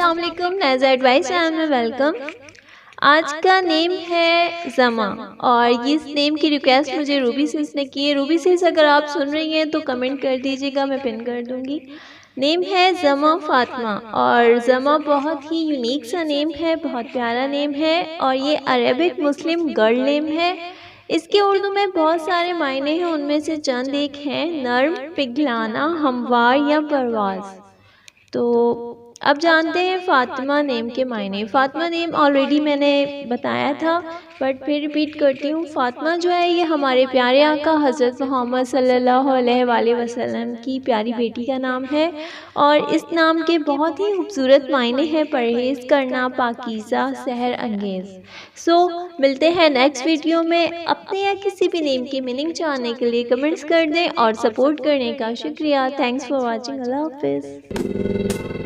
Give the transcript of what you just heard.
السلام علیکم، نیزا advice channel میں ویلکم۔ آج کا نیم ہے زما اور اس نیم کی ریکویسٹ مجھے روبی سیز نے کی ہے۔ روبی سیز اگر آپ سن رہی ہیں تو کمنٹ کر دیجیے گا، میں پن کر دوں گی۔ نیم ہے زما فاطمہ اور زما بہت ہی یونیک سا نیم ہے، بہت پیارا نیم ہے اور یہ عربک مسلم گرل نیم ہے۔ اس کے اردو میں بہت سارے معنی ہیں، ان میں سے چند ایک ہیں نرم، پگھلانا، ہموار یا پرواز۔ تو اب جانتے ہیں فاطمہ نیم کے معنی۔ فاطمہ نیم آلریڈی میں نے بتایا تھا بٹ پھر ریپیٹ کرتی ہوں۔ فاطمہ جو ہے یہ ہمارے پیارے آقا حضرت محمد صلی اللہ علیہ وآلہ وسلم کی پیاری بیٹی کا نام ہے اور اس نام کے بہت ہی خوبصورت معنی ہیں: پرہیز کرنا، پاکیزہ، سحر انگیز۔ ملتے ہیں نیکسٹ ویڈیو میں۔ اپنے یا کسی بھی نیم کی میننگ جاننے کے لیے کمنٹس کر دیں اور سپورٹ کرنے کا شکریہ۔ Thanks for watching. اللہ حافظ۔